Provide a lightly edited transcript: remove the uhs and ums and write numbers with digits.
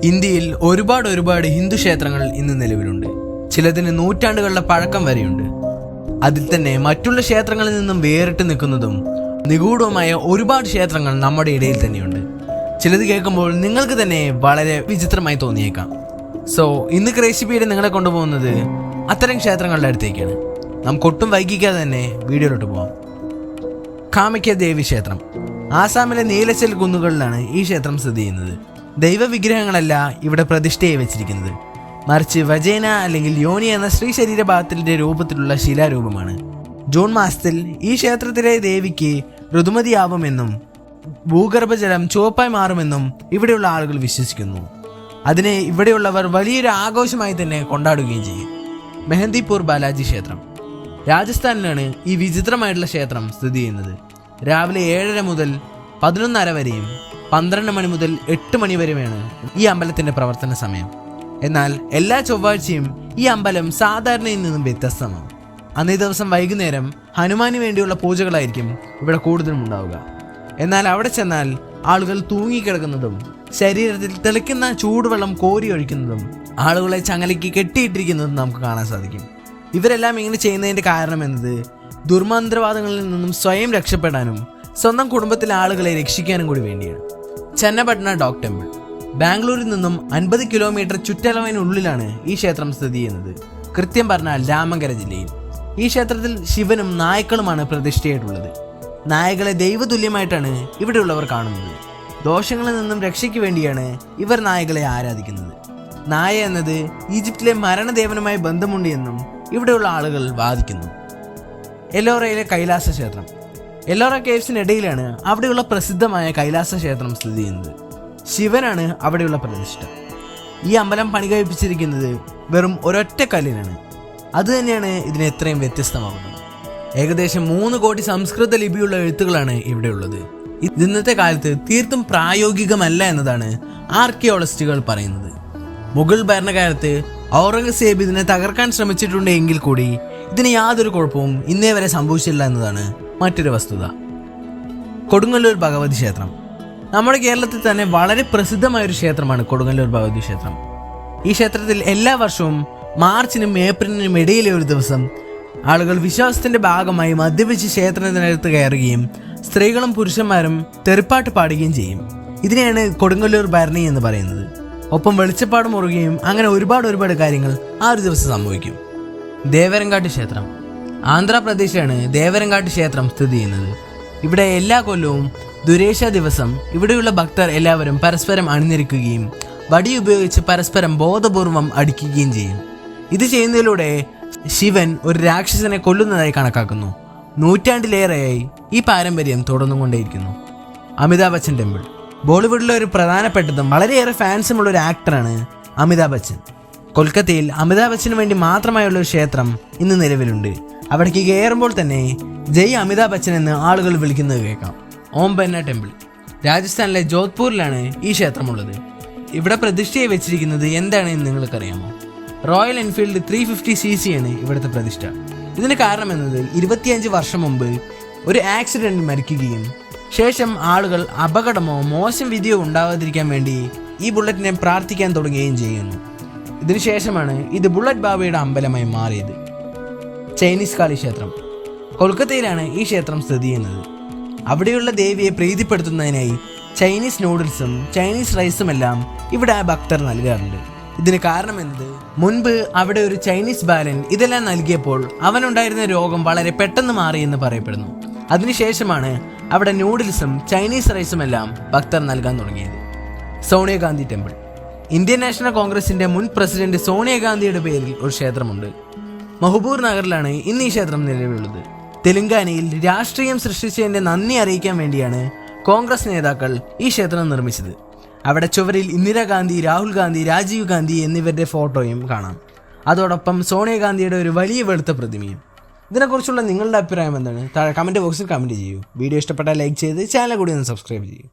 ഇന്ത്യയിൽ ഒരുപാട് ഹിന്ദു ക്ഷേത്രങ്ങൾ ഇന്ന് നിലവിലുണ്ട്. ചിലതിന് നൂറ്റാണ്ടുകളുടെ പഴക്കം വരെയുണ്ട്. അതിൽ തന്നെ മറ്റുള്ള ക്ഷേത്രങ്ങളിൽ നിന്നും വേറിട്ട് നിൽക്കുന്നതും നിഗൂഢവുമായ ഒരുപാട് ക്ഷേത്രങ്ങൾ നമ്മുടെ ഇടയിൽ തന്നെയുണ്ട്. ചിലത് കേൾക്കുമ്പോൾ നിങ്ങൾക്ക് തന്നെ വളരെ വിചിത്രമായി തോന്നിയേക്കാം. സോ ഇന്ന് ക്രേസിപ്പീഡ് നിങ്ങളെ കൊണ്ടുപോകുന്നത് അത്തരം ക്ഷേത്രങ്ങളുടെ അടുത്തേക്കാണ്. നമുക്ക് ഒട്ടും വൈകിക്കാതെ തന്നെ വീഡിയോയിലോട്ട് പോകാം. കാമയ്ക്ക ദേവി ക്ഷേത്രം ആസാമിലെ നീലച്ചൽ കുന്നുകളിലാണ് ഈ ക്ഷേത്രം സ്ഥിതി ചെയ്യുന്നത്. ദൈവവിഗ്രഹങ്ങളല്ല ഇവിടെ പ്രതിഷ്ഠയായി വെച്ചിരിക്കുന്നത്, മറിച്ച് വജേന അല്ലെങ്കിൽ യോനി എന്ന സ്ത്രീ ശരീരഭാഗത്തിന്റെ രൂപത്തിലുള്ള ശിലാരൂപമാണ്. ജൂൺ മാസത്തിൽ ഈ ക്ഷേത്രത്തിലെ ദേവിക്ക് ഋതുമതിയാവുമെന്നും ഭൂഗർഭജലം ചുവപ്പായി മാറുമെന്നും ഇവിടെയുള്ള ആളുകൾ വിശ്വസിക്കുന്നു. അതിനെ ഇവിടെയുള്ളവർ വലിയൊരു ആഘോഷമായി തന്നെ കൊണ്ടാടുകയും ചെയ്യും. മെഹന്ദിപൂർ ബാലാജി ക്ഷേത്രം രാജസ്ഥാനിലാണ് ഈ വിചിത്രമായിട്ടുള്ള ക്ഷേത്രം സ്ഥിതി ചെയ്യുന്നത്. രാവിലെ 7:30 മുതൽ 11:30 വരെയും 12 മണി മുതൽ 8 മണി വരെയുമാണ് ഈ അമ്പലത്തിന്റെ പ്രവർത്തന സമയം. എന്നാൽ എല്ലാ ചൊവ്വാഴ്ചയും ഈ അമ്പലം സാധാരണയിൽ നിന്നും വ്യത്യസ്തമാണ്. അന്നേ ദിവസം വൈകുന്നേരം ഹനുമാന് വേണ്ടിയുള്ള പൂജകളായിരിക്കും ഇവിടെ കൂടുതലും ഉണ്ടാവുക. എന്നാൽ അവിടെ ചെന്നാൽ ആളുകൾ തൂങ്ങിക്കിടക്കുന്നതും ശരീരത്തിൽ തെളിക്കുന്ന ചൂടുവെള്ളം കോരി ഒഴിക്കുന്നതും ആളുകളെ ചങ്ങലയ്ക്ക് കെട്ടിയിട്ടിരിക്കുന്നതും നമുക്ക് കാണാൻ സാധിക്കും. ഇവരെല്ലാം ഇങ്ങനെ ചെയ്യുന്നതിന്റെ കാരണം എന്നത് ദുർമന്ത്രവാദങ്ങളിൽ നിന്നും സ്വയം രക്ഷപ്പെടാനും സ്വന്തം കുടുംബത്തിലെ ആളുകളെ രക്ഷിക്കാനും കൂടി വേണ്ടിയാണ്. ചന്നപട്ടണ ഡോഗ് ടെമ്പിൾ ബാംഗ്ലൂരിൽ നിന്നും 50 കിലോമീറ്റർ ചുറ്റളവിനുള്ളിലാണ് ഈ ക്ഷേത്രം സ്ഥിതി ചെയ്യുന്നത്. കൃത്യം പറഞ്ഞാൽ രാമങ്കര ജില്ലയിൽ. ഈ ക്ഷേത്രത്തിൽ ശിവനും നായ്ക്കളുമാണ് പ്രതിഷ്ഠയായിട്ടുള്ളത്. നായകളെ ദൈവതുല്യമായിട്ടാണ് ഇവിടെയുള്ളവർ കാണുന്നത്. ദോഷങ്ങളിൽ നിന്നും രക്ഷയ്ക്ക് വേണ്ടിയാണ് ഇവർ നായകളെ ആരാധിക്കുന്നത്. നായ എന്നത് ഈജിപ്തിലെ മരണദേവനുമായി ബന്ധമുണ്ട് എന്നും ഇവിടെയുള്ള ആളുകൾ വാദിക്കുന്നു. എല്ലോറയിലെ കൈലാസ ക്ഷേത്രം എല്ലോറ കേവ്സിനിടയിലാണ് അവിടെയുള്ള പ്രസിദ്ധമായ കൈലാസ ക്ഷേത്രം സ്ഥിതി ചെയ്യുന്നത്. ശിവനാണ് അവിടെയുള്ള പ്രതിഷ്ഠ. ഈ അമ്പലം പണി കഴിപ്പിച്ചിരിക്കുന്നത് വെറും ഒരൊറ്റ കല്ലിനാണ്. അതുതന്നെയാണ് ഇതിനെ എത്രയും വ്യത്യസ്തമാകുന്നത്. ഏകദേശം 3 കോടി സംസ്കൃത ലിപിയുള്ള എഴുത്തുകളാണ് ഇവിടെയുള്ളത്. ഇന്നത്തെ കാലത്ത് തീർത്തും പ്രായോഗികമല്ല എന്നതാണ് ആർക്കിയോളജിസ്റ്റുകൾ പറയുന്നത്. മുഗൾ ഭരണകാലത്ത് ഔറംഗസേബ് ഇതിനെ തകർക്കാൻ ശ്രമിച്ചിട്ടുണ്ട് എങ്കിൽ കൂടി ഇതിന് യാതൊരു കുഴപ്പവും ഇന്നേ വരെ സംഭവിച്ചില്ല എന്നതാണ് മറ്റൊരു വസ്തുത. കൊടുങ്ങല്ലൂർ ഭഗവതി ക്ഷേത്രം നമ്മുടെ കേരളത്തിൽ തന്നെ വളരെ പ്രസിദ്ധമായൊരു ക്ഷേത്രമാണ് കൊടുങ്ങല്ലൂർ ഭഗവതി ക്ഷേത്രം. ഈ ക്ഷേത്രത്തിൽ എല്ലാ വർഷവും മാർച്ചിനും ഏപ്രിലിനും ഇടയിലെ ഒരു ദിവസം ആളുകൾ വിശ്വാസത്തിന്റെ ഭാഗമായി മദ്യപിച്ച് ക്ഷേത്രത്തിനടുത്ത് കയറുകയും സ്ത്രീകളും പുരുഷന്മാരും തെറിപ്പാട്ട് പാടുകയും ചെയ്യും. ഇതിനെയാണ് കൊടുങ്ങല്ലൂർ ഭരണി എന്ന് പറയുന്നത്. ഒപ്പം വെളിച്ചപ്പാട് മുറുകയും അങ്ങനെ ഒരുപാട് കാര്യങ്ങൾ ആ ഒരു ദിവസം സംഭവിക്കും. ദേവരങ്കാട്ട് ക്ഷേത്രം ആന്ധ്രാപ്രദേശിലാണ് ദേവരങ്കാട്ട് ക്ഷേത്രം സ്ഥിതി ചെയ്യുന്നത്. ഇവിടെ എല്ലാ കൊല്ലവും ദുരേശ ദിവസം ഇവിടെയുള്ള ഭക്തർ എല്ലാവരും പരസ്പരം അണിനിരക്കുകയും വടി ഉപയോഗിച്ച് പരസ്പരം ബോധപൂർവം അടിക്കുകയും ചെയ്യും. ഇത് ചെയ്യുന്നതിലൂടെ ശിവൻ ഒരു രാക്ഷസനെ കൊല്ലുന്നതായി കണക്കാക്കുന്നു. നൂറ്റാണ്ടിലേറെയായി ഈ പാരമ്പര്യം തുടർന്നുകൊണ്ടേയിരിക്കുന്നു. അമിതാഭ് ബച്ചൻ ടെമ്പിൾ ബോളിവുഡിലെ ഒരു പ്രധാനപ്പെട്ടതും വളരെയേറെ ഫാൻസുമുള്ള ഒരു ആക്ടറാണ് അമിതാഭ് ബച്ചൻ. കൊൽക്കത്തയിൽ അമിതാഭ് ബച്ചന് വേണ്ടി മാത്രമായുള്ള ഒരു ക്ഷേത്രം ഇന്ന് നിലവിലുണ്ട്. അവിടേക്ക് കയറുമ്പോൾ തന്നെ ജയ് അമിതാഭ് ബച്ചൻ എന്ന് ആളുകൾ വിളിക്കുന്നത് കേൾക്കാം. ഓം ബന്ന ടെമ്പിൾ രാജസ്ഥാനിലെ ജോധ്പൂരിലാണ് ഈ ക്ഷേത്രമുള്ളത്. ഇവിടെ പ്രതിഷ്ഠയെ വെച്ചിരിക്കുന്നത് എന്താണെന്ന് നിങ്ങൾക്കറിയാമോ? റോയൽ എൻഫീൽഡ് 350cc ആണ് ഇവിടുത്തെ പ്രതിഷ്ഠ. ഇതിന് കാരണം എന്നത് 25 വർഷം മുമ്പ് ഒരു ആക്സിഡന്റിൽ മരിക്കുകയും ശേഷം ആളുകൾ അപകടമോ മോശം വിധിയോ ഉണ്ടാവാതിരിക്കാൻ വേണ്ടി ഈ ബുള്ളറ്റിനെ പ്രാർത്ഥിക്കാൻ തുടങ്ങുകയും ചെയ്യുന്നു. ഇതിനുശേഷമാണ് ഇത് ബുള്ളറ്റ് ബാബയുടെ അമ്പലമായി മാറിയത്. ചൈനീസ് കാളി ക്ഷേത്രം കൊൽക്കത്തയിലാണ് ഈ ക്ഷേത്രം സ്ഥിതി ചെയ്യുന്നത്. അവിടെയുള്ള ദേവിയെ പ്രീതിപ്പെടുത്തുന്നതിനായി ചൈനീസ് നൂഡിൽസും ചൈനീസ് റൈസും എല്ലാം ഇവിടെ ഭക്തർ നൽകാറുണ്ട്. ഇതിന് കാരണം എന്നത് മുൻപ് അവിടെ ഒരു ചൈനീസ് ബാലൻ ഇതെല്ലാം നൽകിയപ്പോൾ അവനുണ്ടായിരുന്ന രോഗം വളരെ പെട്ടെന്ന് മാറിയെന്ന് പറയപ്പെടുന്നു. അതിനുശേഷമാണ് അവിടെ നൂഡിൽസും ചൈനീസ് റൈസും എല്ലാം ഭക്തർ നൽകാൻ തുടങ്ങിയത്. സോണിയാഗാന്ധി ടെമ്പിൾ ഇന്ത്യൻ നാഷണൽ കോൺഗ്രസിന്റെ മുൻ പ്രസിഡന്റ് സോണിയാഗാന്ധിയുടെ പേരിൽ ഒരു ക്ഷേത്രമുണ്ട്. മഹബൂർ നഗറിലാണ് ഇന്ന് ഈ ക്ഷേത്രം നിലവിലുള്ളത്. തെലങ്കാനയിൽ രാഷ്ട്രീയം സൃഷ്ടിച്ചതിന്റെ നന്ദി അറിയിക്കാൻ വേണ്ടിയാണ് കോൺഗ്രസ് നേതാക്കൾ ഈ ക്ഷേത്രം നിർമ്മിച്ചത്. അവിടെ ചുവരിൽ ഇന്ദിരാഗാന്ധി, രാഹുൽ ഗാന്ധി, രാജീവ് ഗാന്ധി എന്നിവരുടെ ഫോട്ടോയും കാണാം. അതോടൊപ്പം സോണിയാഗാന്ധിയുടെ ഒരു വലിയ വെളുത്ത പ്രതിമയും. ഇതിനെക്കുറിച്ചുള്ള നിങ്ങളുടെ അഭിപ്രായം എന്താണ്? താഴെ കമൻറ്റ് ബോക്സിൽ കമൻറ്റ് ചെയ്യൂ. വീഡിയോ ഇഷ്ടപ്പെട്ടാൽ ലൈക്ക് ചെയ്ത് ചാനൽ കൂടി ഒന്ന് സബ്സ്ക്രൈബ് ചെയ്യൂ.